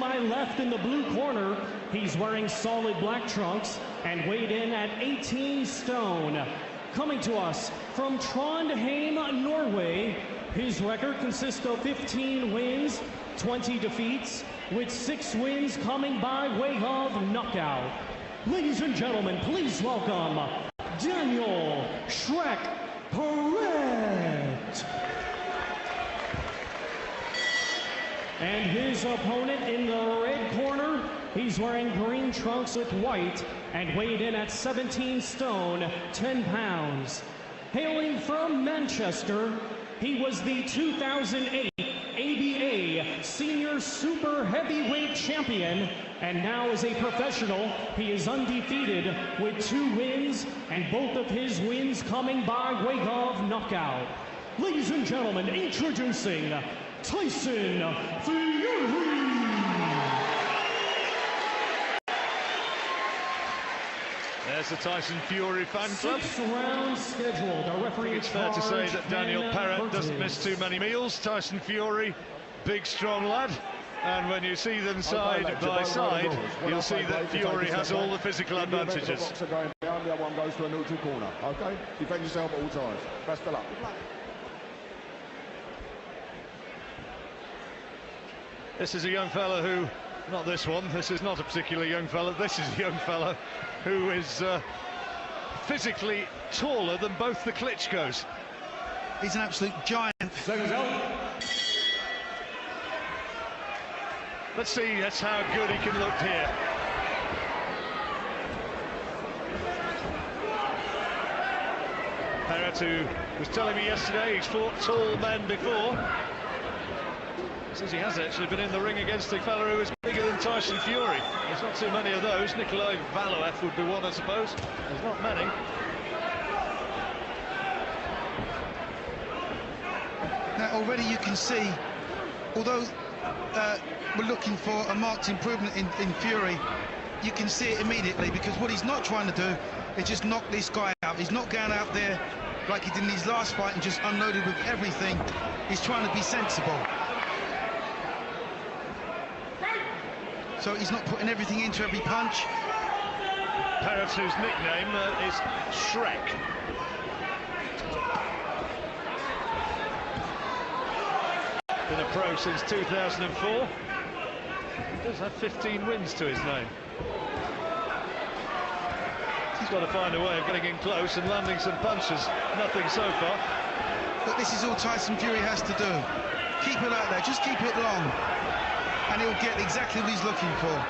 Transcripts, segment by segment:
my left in the blue corner, he's wearing solid black trunks and weighed in at 18 stone. Coming to us from Trondheim, Norway, his record consists of 15 wins, 20 defeats, with 6 wins coming by way of knockout. Ladies and gentlemen, please welcome Daniil Shrek Peret. And his opponent in the red corner, he's wearing green trunks with white and weighed in at 17 stone, 10 pounds. Hailing from Manchester, he was the 2008 ABA Senior Super Heavyweight Champion, and now as a professional, he is undefeated with 2 wins, and both of his wins coming by way of knockout. Ladies and gentlemen, introducing Tyson Fury. There's the Tyson Fury fan club. 6 rounds scheduled. Our referee It's fair to say that Daniil Peret doesn't miss too many meals. Tyson Fury, big strong lad, and when you see them side by side, you'll see that Fury has all the physical advantages. The other one goes to a neutral corner. Okay, defend yourself at all times. Best of luck. This is a young fella who, not this one, this is not a particularly young fella, this is a young fella who is physically taller than both the Klitschkos. He's an absolute giant. Let's see, that's how good he can look here. Peret, who was telling me yesterday he's fought tall men before, says he has actually been in the ring against a fellow who is bigger than Tyson Fury. There's not too many of those. Nikolai Valoev would be one, I suppose. There's not many. Now already you can see, although we're looking for a marked improvement in Fury, you can see it immediately, because what he's not trying to do is just knock this guy out. He's not going out there like he did in his last fight and just unloaded with everything. He's trying to be sensible. So he's not putting everything into every punch. Peret, whose nickname is Shrek. Been a pro since 2004. He does have 15 wins to his name. He's got to find a way of getting in close and landing some punches. Nothing so far. But this is all Tyson Fury has to do. Keep it out there, just keep it long, and he'll get exactly what he's looking for.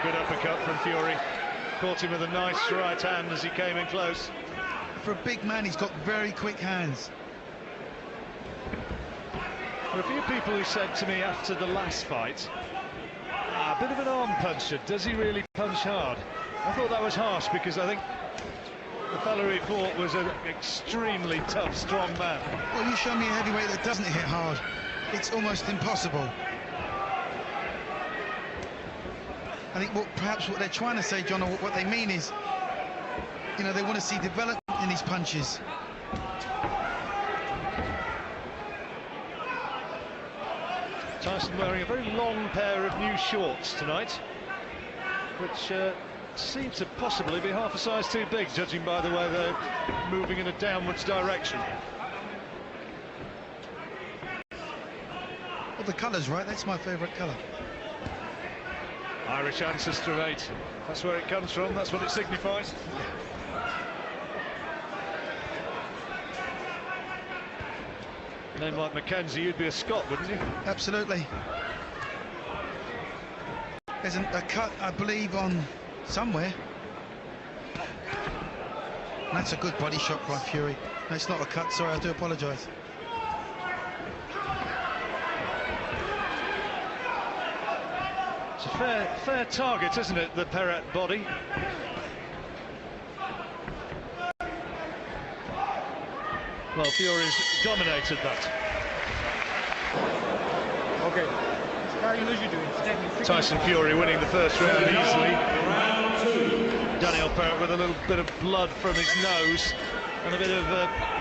Good uppercut from Fury. Caught him with a nice right hand as he came in close. For a big man, he's got very quick hands. There are a few people who said to me after the last fight, a bit of an arm puncher, does he really punch hard? I thought that was harsh, because I think the fellow he fought was an extremely tough, strong man. Well, you show me a heavyweight that doesn't hit hard. It's almost impossible. I think perhaps what they're trying to say, John, or what they mean is, you know, they want to see development in his punches. Tyson wearing a very long pair of new shorts tonight, which seem to possibly be half a size too big, judging by the way they're moving in a downwards direction. Well, the colour's right, that's my favourite colour. Irish ancestor of 8, that's where it comes from, that's what it signifies. A name like Mackenzie, you'd be a Scot, wouldn't you? Absolutely. There's a cut, I believe, on somewhere. That's a good body shot by Fury. No, it's not a cut, sorry, I do apologise. It's a fair target, isn't it, the Peret body? Well, Fury's dominated that. Okay. Tyson Fury winning the first round easily. Daniil Peret with a little bit of blood from his nose and a bit of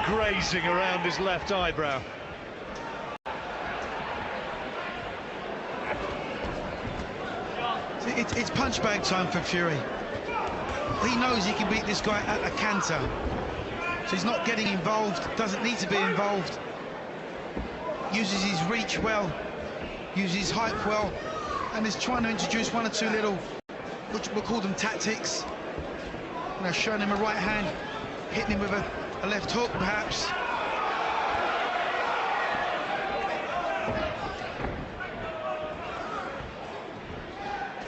grazing around his left eyebrow. It's punch bag time for Fury. He knows he can beat this guy at a canter. So he's not getting involved, doesn't need to be involved. Uses his reach well, uses his height well, and is trying to introduce one or two little, which we'll call them tactics. You know, showing him a right hand, hitting him with a left hook, perhaps.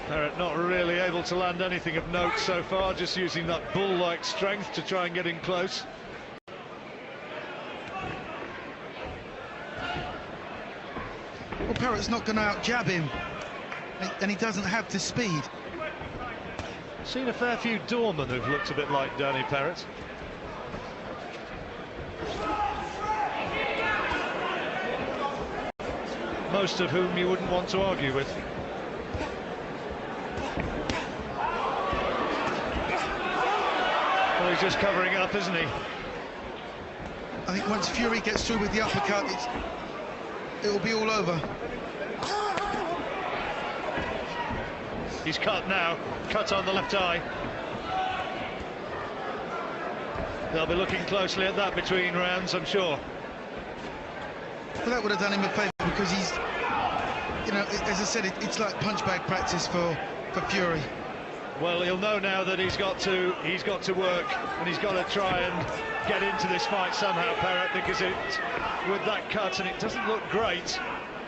Peret not really able to land anything of note so far, just using that bull-like strength to try and get in close. Well, Peret's not going to out-jab him, and he doesn't have the speed. Seen a fair few doormen who've looked a bit like Danny Peret. Most of whom you wouldn't want to argue with. Well, he's just covering it up, isn't he? I think once Fury gets through with the uppercut, it'll be all over. He's cut now, cut on the left eye. They'll be looking closely at that between rounds, I'm sure. Well, that would have done him a favour, because he's, you know, as I said, it's like punch bag practice for Fury. Well, he'll know now that he's got to work, and he's got to try and get into this fight somehow, Peret, because with that cut, and it doesn't look great,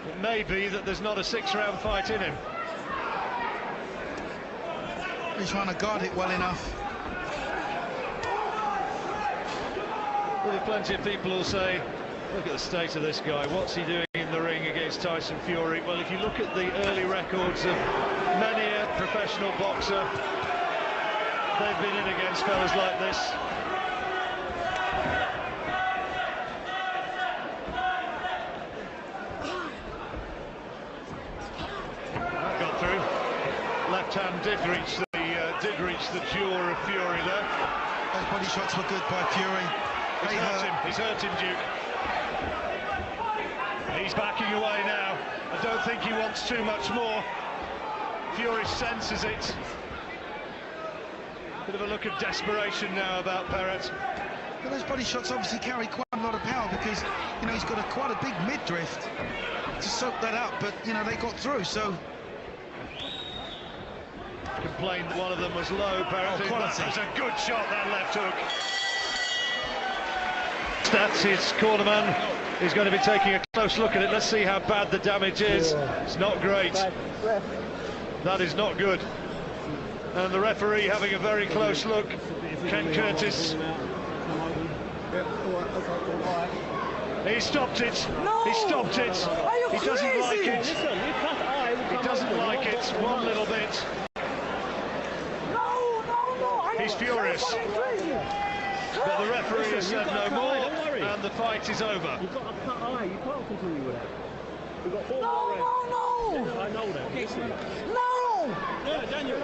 it may be that there's not a 6-round fight in him. He's trying to guard it well enough. There'll be plenty of people who'll say, look at the state of this guy, what's he doing in the ring against Tyson Fury? Well, if you look at the early records of many a professional boxer, they've been in against fellas like this. That got through. Left hand did reach the jaw of Fury there. Those body shots were good by Fury. He's hurt him, Duke. He's backing away now. I don't think he wants too much more. Fury senses it. Bit of a look of desperation now about Peret. But those body shots obviously carry quite a lot of power, because, you know, he's got quite a big mid-drift to soak that up, but, you know, they got through, so... Complained that one of them was low, Peret. That was a good shot, that left hook. That's his cornerman. He's going to be taking a close look at it. Let's see how bad the damage is. It's not great. That is not good. And the referee having a very close look. Ken Curtis. He stopped it. No! He stopped it. Are you he doesn't crazy? like it. Listen, He doesn't like it one little bit. No. He's furious. But the referee has said no more, and the fight is over. You've got a cut eye, you can't continue with that. We've got 4 No. I know that. Listen. No. Yeah, Daniil.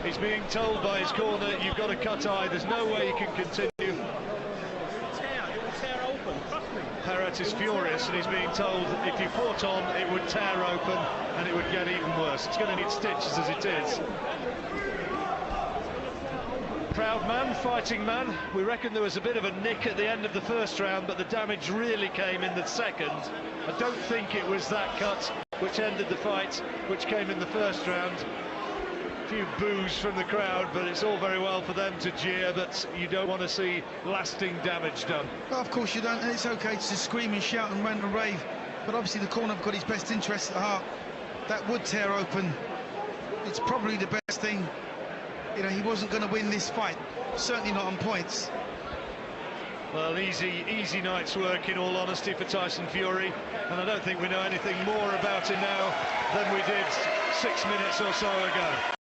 He's being told by his corner, you've got a cut eye, there's no way you can continue. It will tear open, trust me. Peret is furious, and he's being told if you fought on, it would tear open, and it would get even worse. It's going to need stitches as it is. Proud man, fighting man. We reckon there was a bit of a nick at the end of the first round, but the damage really came in the second. I don't think it was that cut which ended the fight, which came in the first round. A few boos from the crowd, but it's all very well for them to jeer, but you don't want to see lasting damage done. Well, of course you don't, and it's okay to scream and shout and rant and rave, but obviously the corner have got his best interests at heart. That would tear open. It's probably the best thing. You know, he wasn't going to win this fight, certainly not on points. Well, easy night's work, in all honesty, for Tyson Fury, and I don't think we know anything more about him now than we did 6 minutes or so ago.